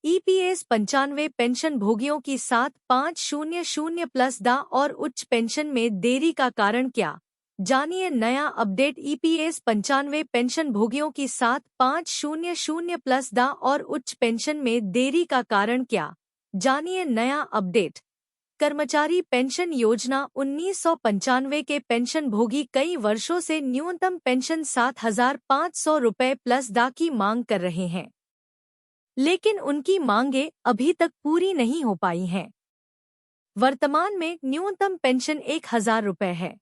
EPS 95 pension भोगियों की 7500 plus दा और उच्च पेंशन में देरी का कारण क्या? जानिए नया अपडेट। ईपीएस 95 पेंशन भोगियों की 7500 प्लस दा और उच्च पेंशन में देरी का कारण क्या? जानिए नया अपडेट। कर्मचारी पेंशन योजना 1995 के पेंशन भोगी कई वर्षों से न्यूनतम पेंशन 7,500 रुपये प्लस दा की मांग कर रहे हैं, लेकिन उनकी मांगें अभी तक पूरी नहीं हो पाई हैं। वर्तमान में न्यूनतम पेंशन 1,000 रुपये है,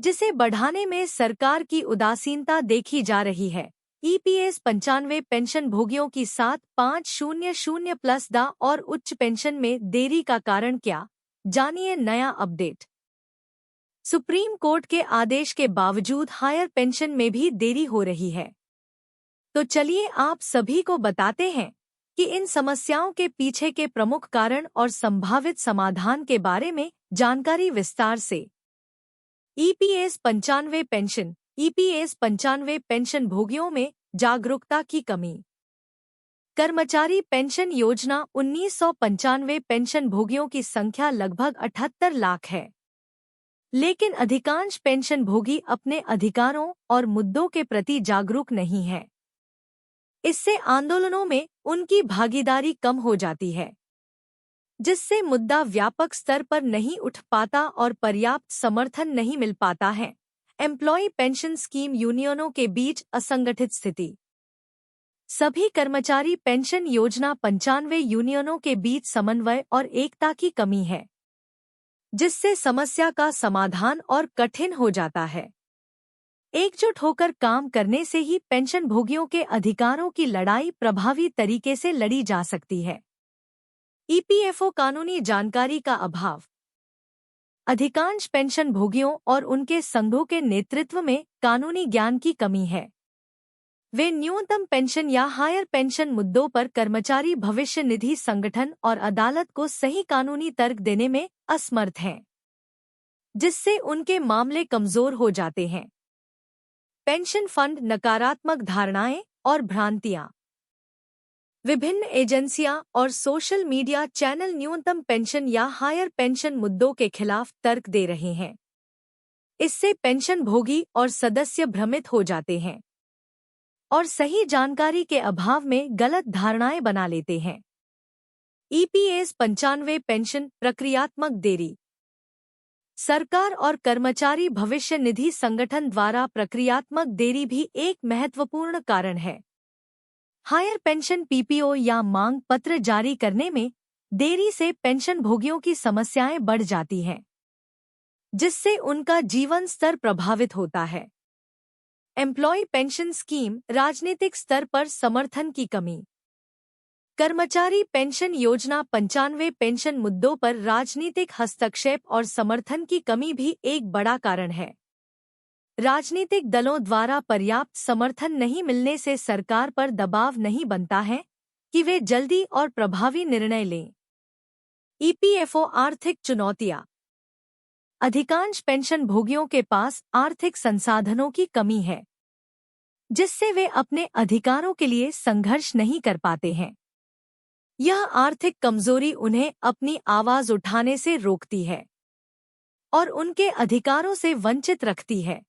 जिसे बढ़ाने में सरकार की उदासीनता देखी जा रही है। ईपीएस 95 पेंशन भोगियों की 7500 प्लस दा और उच्च पेंशन में देरी का कारण क्या? जानिए नया अपडेट। सुप्रीम कोर्ट के आदेश के बावजूद हायर पेंशन में भी देरी हो रही है। तो चलिए आप सभी को बताते हैं कि इन समस्याओं के पीछे के प्रमुख कारण और संभावित समाधान के बारे में जानकारी विस्तार से। EPS 95 pension. ईपीएस 95 पेंशन भोगियों में जागरूकता की कमी। कर्मचारी पेंशन योजना 1995 पेंशन भोगियों की संख्या लगभग 78 लाख है, लेकिन अधिकांश पेंशन भोगी अपने अधिकारों और मुद्दों के प्रति जागरूक नहीं हैं। इससे आंदोलनों में उनकी भागीदारी कम हो जाती है, जिससे मुद्दा व्यापक स्तर पर नहीं उठ पाता और पर्याप्त समर्थन नहीं मिल पाता है। एम्प्लॉय पेंशन स्कीम यूनियनों के बीच असंगठित स्थिति। सभी कर्मचारी पेंशन योजना 95 यूनियनों के बीच समन्वय और एकता की कमी है, जिससे समस्या का समाधान और कठिन हो जाता है। एकजुट होकर काम करने से ही पेंशन भोगियों के अधिकारों की लड़ाई प्रभावी तरीके से लड़ी जा सकती है। ईपीएफओ कानूनी जानकारी का अभाव। अधिकांश पेंशन भोगियों और उनके संघों के नेतृत्व में कानूनी ज्ञान की कमी है। वे न्यूनतम पेंशन या हायर पेंशन मुद्दों पर कर्मचारी भविष्य निधि संगठन और अदालत को सही कानूनी तर्क देने में असमर्थ हैं, जिससे उनके मामले कमजोर हो जाते हैं। पेंशन फंड नकारात्मक धारणाएं और भ्रांतियां। विभिन्न एजेंसियां और सोशल मीडिया चैनल न्यूनतम पेंशन या हायर पेंशन मुद्दों के खिलाफ तर्क दे रहे हैं। इससे पेंशन भोगी और सदस्य भ्रमित हो जाते हैं और सही जानकारी के अभाव में गलत धारणाएं बना लेते हैं। ईपीएस 95 पेंशन प्रक्रियात्मक देरी। सरकार और कर्मचारी भविष्य निधि संगठन द्वारा प्रक्रियात्मक देरी भी एक महत्वपूर्ण कारण है। हायर पेंशन पीपीओ या मांग पत्र जारी करने में देरी से पेंशन भोगियों की समस्याएं बढ़ जाती हैं, जिससे उनका जीवन स्तर प्रभावित होता है। Employ pension scheme. राजनीतिक स्तर पर समर्थन की कमी। कर्मचारी पेंशन योजना 95 पेंशन मुद्दों पर राजनीतिक हस्तक्षेप और समर्थन की कमी भी एक बड़ा कारण है। राजनीतिक दलों द्वारा पर्याप्त समर्थन नहीं मिलने से सरकार पर दबाव नहीं बनता है कि वे जल्दी और प्रभावी निर्णय लें। ईपीएफओ आर्थिक चुनौतियां। अधिकांश पेंशन भोगियों के पास आर्थिक संसाधनों की कमी है, जिससे वे अपने अधिकारों के लिए संघर्ष नहीं कर पाते हैं। यह आर्थिक कमजोरी उन्हें अपनी आवाज उठाने से रोकती है और उनके अधिकारों से वंचित रखती है।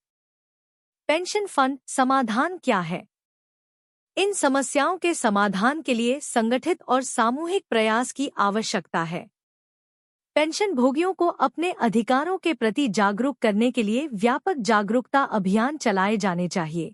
पेंशन फंड समाधान क्या है? इन समस्याओं के समाधान के लिए संगठित और सामूहिक प्रयास की आवश्यकता है। पेंशन भोगियों को अपने अधिकारों के प्रति जागरूक करने के लिए व्यापक जागरूकता अभियान चलाए जाने चाहिए,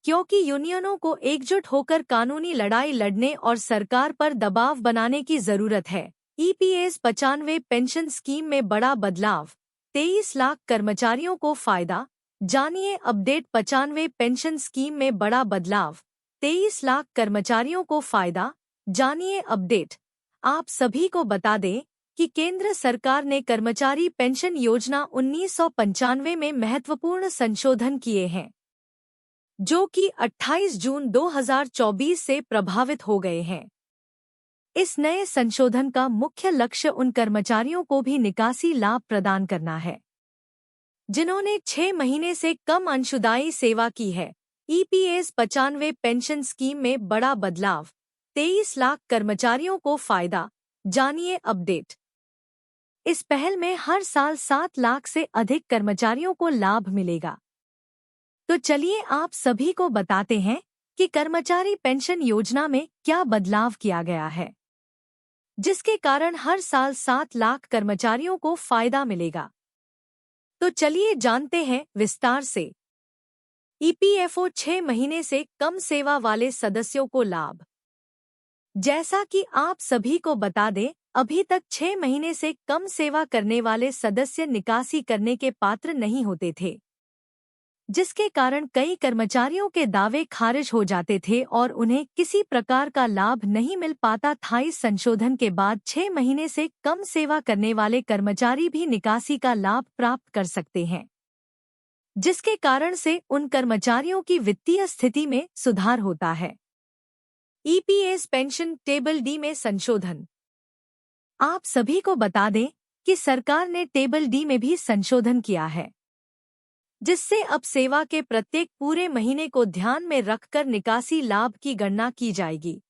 क्योंकि यूनियनों को एकजुट होकर कानूनी लड़ाई लड़ने और सरकार पर दबाव बनाने की जरूरत है। ईपीएस 95 पेंशन स्कीम में बड़ा बदलाव। 23 लाख कर्मचारियों को फायदा। जानिए अपडेट। 95 पेंशन स्कीम में बड़ा बदलाव। 23 लाख कर्मचारियों को फायदा। जानिए अपडेट। आप सभी को बता दें कि केंद्र सरकार ने कर्मचारी पेंशन योजना 1995 में महत्वपूर्ण संशोधन किए हैं, जो कि 28 जून 2024 से प्रभावित हो गए हैं। इस नए संशोधन का मुख्य लक्ष्य उन कर्मचारियों को भी निकासी लाभ प्रदान करना है, जिन्होंने 6 महीने से कम अंशदायी सेवा की है। ईपीएस 95 पेंशन स्कीम में बड़ा बदलाव। 23 लाख कर्मचारियों को फायदा, जानिए अपडेट। इस पहल में हर साल 7 लाख से अधिक कर्मचारियों को लाभ मिलेगा। तो चलिए आप सभी को बताते हैं कि कर्मचारी पेंशन योजना में क्या बदलाव किया गया है, जिसके कारण हर साल 7 लाख कर्मचारियों को फायदा मिलेगा। तो चलिए जानते हैं विस्तार से। ईपीएफओ 6 महीने से कम सेवा वाले सदस्यों को लाभ। जैसा कि आप सभी को बता दें, अभी तक 6 महीने से कम सेवा करने वाले सदस्य निकासी करने के पात्र नहीं होते थे, जिसके कारण कई कर्मचारियों के दावे खारिज हो जाते थे और उन्हें किसी प्रकार का लाभ नहीं मिल पाता था। इस संशोधन के बाद 6 महीने से कम सेवा करने वाले कर्मचारी भी निकासी का लाभ प्राप्त कर सकते हैं, जिसके कारण से उन कर्मचारियों की वित्तीय स्थिति में सुधार होता है। ईपीएस पेंशन टेबल डी में संशोधन। आप सभी को बता दें कि सरकार ने टेबल डी में भी संशोधन किया है, जिससे अब सेवा के प्रत्येक पूरे महीने को ध्यान में रखकर निकासी लाभ की गणना की जाएगी।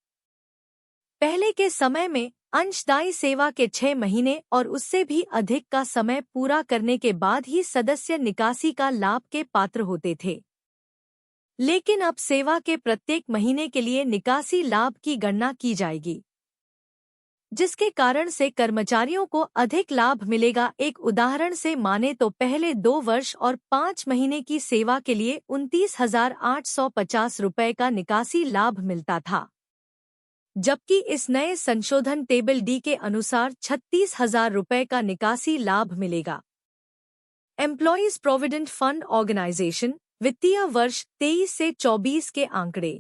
पहले के समय में अंशदायी सेवा के 6 महीने और उससे भी अधिक का समय पूरा करने के बाद ही सदस्य निकासी का लाभ के पात्र होते थे, लेकिन अब सेवा के प्रत्येक महीने के लिए निकासी लाभ की गणना की जाएगी, जिसके कारण से कर्मचारियों को अधिक लाभ मिलेगा। एक उदाहरण से माने तो पहले 2 वर्ष और 5 महीने की सेवा के लिए 29,850 रुपये का निकासी लाभ मिलता था, जबकि इस नए संशोधन टेबल डी के अनुसार 36,000 रुपये का निकासी लाभ मिलेगा। एम्प्लॉयज प्रोविडेंट फंड ऑर्गेनाइजेशन वित्तीय वर्ष 23 से 24 के आंकड़े।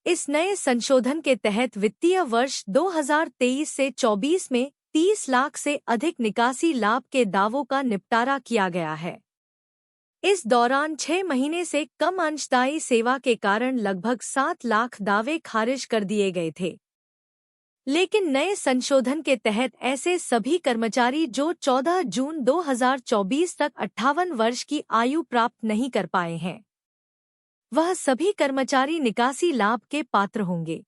इस नए संशोधन के तहत वित्तीय वर्ष 2023 से 24 में 30 लाख से अधिक निकासी लाभ के दावों का निपटारा किया गया है। इस दौरान 6 महीने से कम अंशदायी सेवा के कारण लगभग 7 लाख दावे खारिज कर दिए गए थे, लेकिन नए संशोधन के तहत ऐसे सभी कर्मचारी जो 14 जून 2024 तक 58 वर्ष की आयु प्राप्त नहीं कर पाए हैं, वह सभी कर्मचारी निकासी लाभ के पात्र होंगे।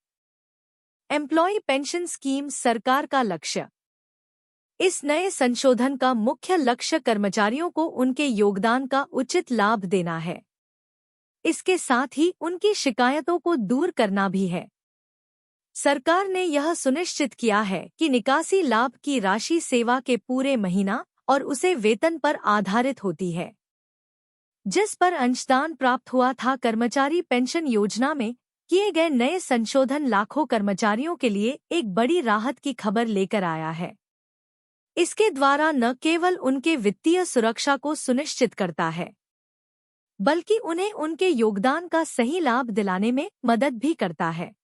एम्प्लॉय पेंशन स्कीम सरकार का लक्ष्य। इस नए संशोधन का मुख्य लक्ष्य कर्मचारियों को उनके योगदान का उचित लाभ देना है। इसके साथ ही उनकी शिकायतों को दूर करना भी है। सरकार ने यह सुनिश्चित किया है कि निकासी लाभ की राशि सेवा के पूरे महीना और उसे वेतन पर आधारित होती है, जिस पर अंशदान प्राप्त हुआ था। कर्मचारी पेंशन योजना में किए गए नए संशोधन लाखों कर्मचारियों के लिए एक बड़ी राहत की खबर लेकर आया है। इसके द्वारा न केवल उनके वित्तीय सुरक्षा को सुनिश्चित करता है, बल्कि उन्हें उनके योगदान का सही लाभ दिलाने में मदद भी करता है।